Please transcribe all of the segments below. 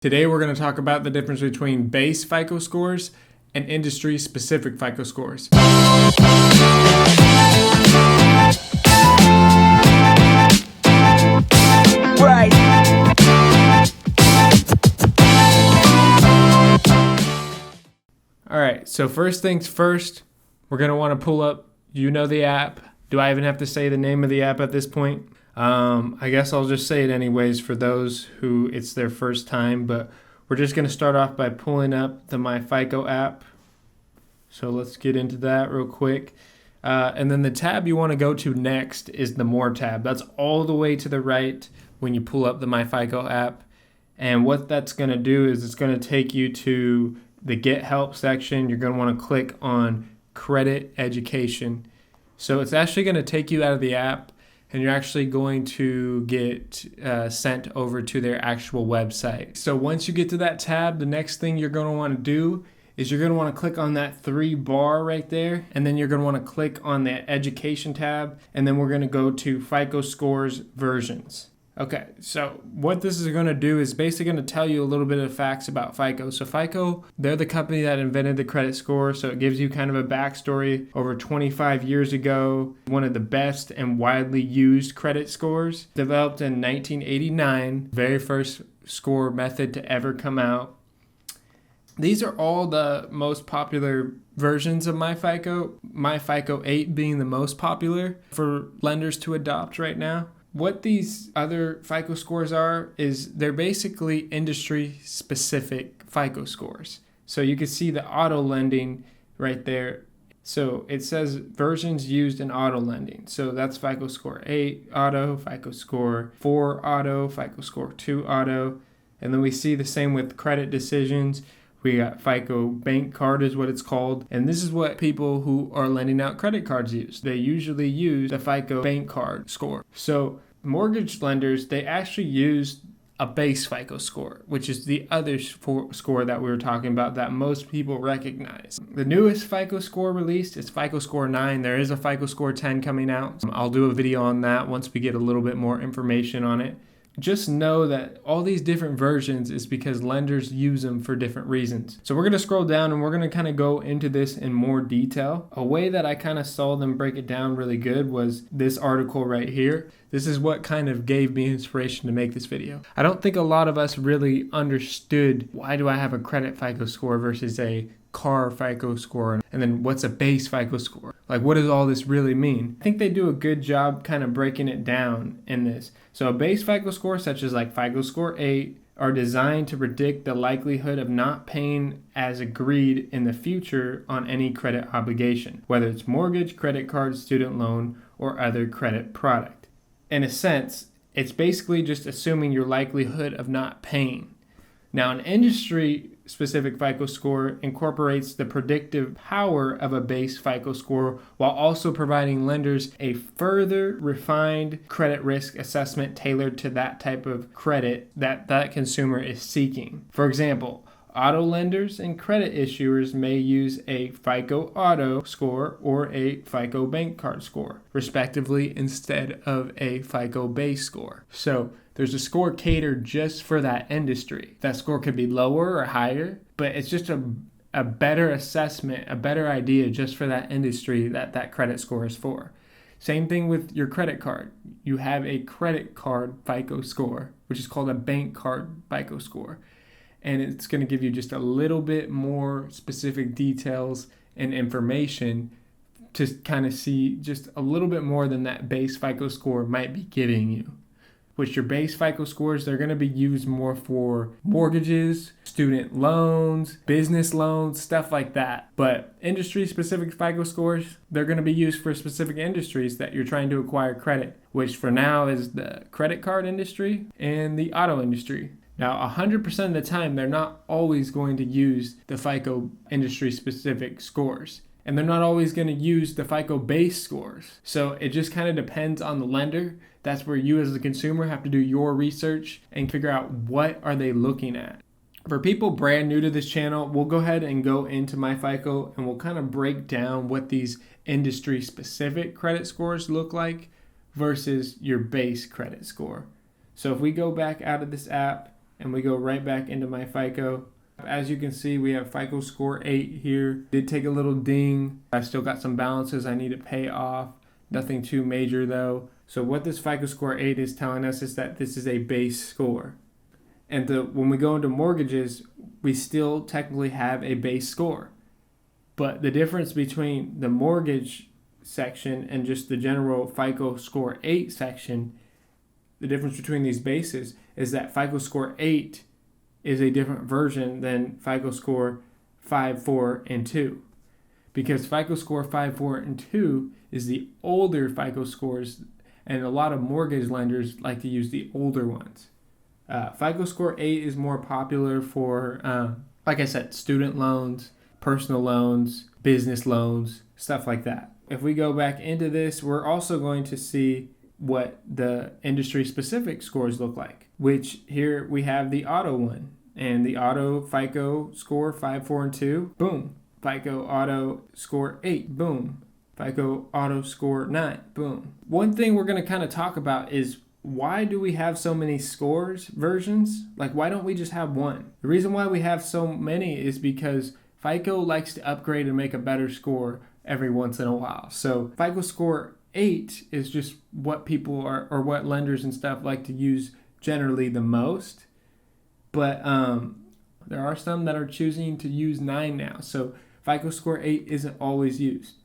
Today we're going to talk about the difference between base FICO scores and industry-specific FICO scores. Right. All right, so first things first, we're going to want to pull up, the app. Do I even have to say the name of the app at this point? I guess I'll just say it anyways for those who it's their first time, but we're just going to start off by pulling up the My FICO app. So let's get into that real quick. And then the tab you want to go to next is the More tab. That's all the way to the right when you pull up the My FICO app. And what that's going to do is it's going to take you to the Get Help section. You're going to want to click on Credit Education. So it's actually going to take you out of the app, and you're actually going to get sent over to their actual website. So once you get to that tab, the next thing you're going to want to do is you're going to want to click on that 3 bar right there, and then you're going to want to click on the Education tab, and then we're going to go to FICO Scores Versions. Okay, so what this is going to do is basically going to tell you a little bit of facts about FICO. So FICO, they're the company that invented the credit score, so it gives you kind of a backstory. Over 25 years ago, one of the best and widely used credit scores, developed in 1989, very first score method to ever come out. These are all the most popular versions of My FICO 8 being the most popular for lenders to adopt right now. What these other FICO scores are is they're basically industry-specific FICO scores. So you can see the auto lending right there. So it says versions used in auto lending. So that's FICO Score 8 Auto, FICO Score 4 Auto, FICO Score 2 Auto. And then we see the same with credit decisions. We got FICO Bank Card is what it's called. And this is what people who are lending out credit cards use. They usually use the FICO Bank Card score. So mortgage lenders, they actually use a base FICO score, which is the other score that we were talking about that most people recognize. The newest FICO score released is FICO Score 9. There is a FICO Score 10 coming out. I'll do a video on that once we get a little bit more information on it. Just know that all these different versions is because lenders use them for different reasons. So we're going to scroll down and we're going to kind of go into this in more detail. A way that I kind of saw them break it down really good was this article right here. This is what kind of gave me inspiration to make this video. I don't think a lot of us really understood, why do I have a credit FICO score versus a car FICO score, and then what's a base FICO score? Like, what does all this really mean? I think they do a good job kind of breaking it down in this. So a base FICO score, such as like FICO Score 8, are designed to predict the likelihood of not paying as agreed in the future on any credit obligation, whether it's mortgage, credit card, student loan, or other credit product. In a sense, it's basically just assuming your likelihood of not paying. Now, an industry-specific FICO score incorporates the predictive power of a base FICO score while also providing lenders a further refined credit risk assessment tailored to that type of credit that consumer is seeking. For example, auto lenders and credit issuers may use a FICO Auto score or a FICO Bank Card score, respectively, instead of a FICO base score. So there's a score catered just for that industry. That score could be lower or higher, but it's just a better assessment, a better idea just for that industry that credit score is for. Same thing with your credit card. You have a credit card FICO score, which is called a bank card FICO score. And it's going to give you just a little bit more specific details and information to kind of see just a little bit more than that base FICO score might be giving you. Which your base FICO scores, they're going to be used more for mortgages, student loans, business loans, stuff like that. But industry-specific FICO scores, they're going to be used for specific industries that you're trying to acquire credit, which for now is the credit card industry and the auto industry. Now, 100% of the time, they're not always going to use the FICO industry-specific scores. And they're not always going to use the FICO base scores. So it just kind of depends on the lender. That's where you as the consumer have to do your research and figure out what are they looking at. For people brand new to this channel, we'll go ahead and go into My FICO and we'll kind of break down what these industry-specific credit scores look like versus your base credit score. So if we go back out of this app and we go right back into my FICO. As you can see, we have FICO score 8 here. Did take a little ding. I still got some balances I need to pay off. Nothing too major though. So what this FICO score 8 is telling us is that this is a base score. And when we go into mortgages, we still technically have a base score. But the difference between the mortgage section and just the general FICO score 8 section, the difference between these bases is that FICO score 8 is a different version than FICO score 5, 4, and 2. Because FICO score 5, 4, and 2 is the older FICO scores, and a lot of mortgage lenders like to use the older ones. FICO score 8 is more popular for, like I said, student loans, personal loans, business loans, stuff like that. If we go back into this, we're also going to see what the industry-specific scores look like, which here we have the auto one. And the auto FICO score 5, 4, and 2, boom. FICO auto score 8, boom. FICO auto score 9, boom. One thing we're going to kind of talk about is why do we have so many scores versions? Like, why don't we just have one? The reason why we have so many is because FICO likes to upgrade and make a better score every once in a while. So FICO score 8 is just what people are, or what lenders and stuff like to use generally the most. But there are some that are choosing to use 9 now. So FICO score 8 isn't always used.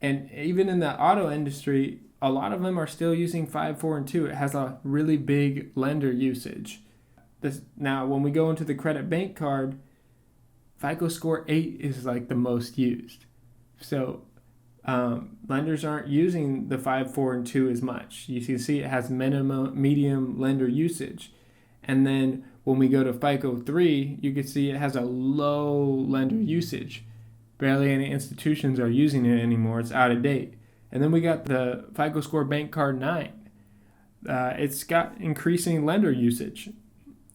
And even in the auto industry, a lot of them are still using 5, 4, and 2. It has a really big lender usage. Now, when we go into the credit bank card, FICO score 8 is like the most used. So lenders aren't using the 5, 4, and 2 as much. You can see it has medium lender usage. And then when we go to FICO 3, you can see it has a low lender usage. Barely any institutions are using it anymore. It's out of date. And then we got the FICO score bank card 9. It's got increasing lender usage.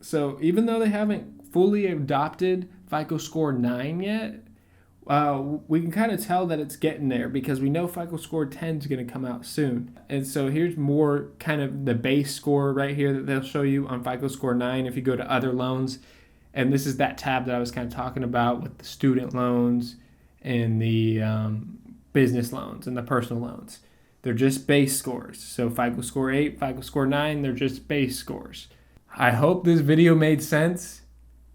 So even though they haven't fully adopted FICO score 9 yet, we can kind of tell that it's getting there because we know FICO score 10 is going to come out soon. And so here's more kind of the base score right here that they'll show you on FICO score 9 if you go to other loans. And this is that tab that I was kind of talking about with the student loans and the business loans and the personal loans. They're just base scores. So FICO score 8, FICO score 9, they're just base scores. I hope this video made sense.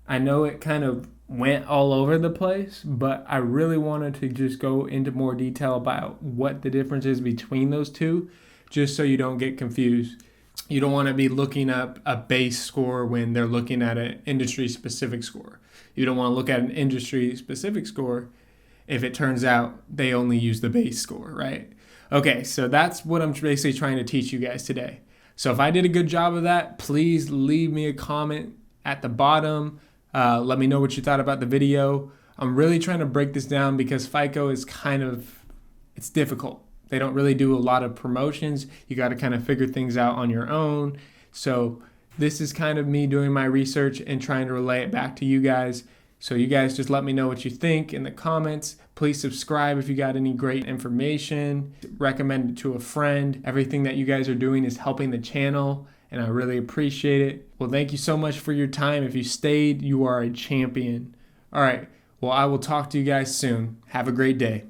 I know it kind of went all over the place, but I really wanted to just go into more detail about what the difference is between those two, just so you don't get confused. You don't want to be looking up a base score when they're looking at an industry-specific score. You don't want to look at an industry-specific score if it turns out they only use the base score, right? Okay, so that's what I'm basically trying to teach you guys today. So if I did a good job of that, please leave me a comment at the bottom. Let me know what you thought about the video. I'm really trying to break this down because FICO is it's difficult. They don't really do a lot of promotions. You got to kind of figure things out on your own. So this is kind of me doing my research and trying to relay it back to you guys. So you guys just let me know what you think in the comments. Please subscribe if you got any great information. Recommend it to a friend. Everything that you guys are doing is helping the channel, and I really appreciate it. Well, thank you so much for your time. If you stayed, you are a champion. All right. Well, I will talk to you guys soon. Have a great day.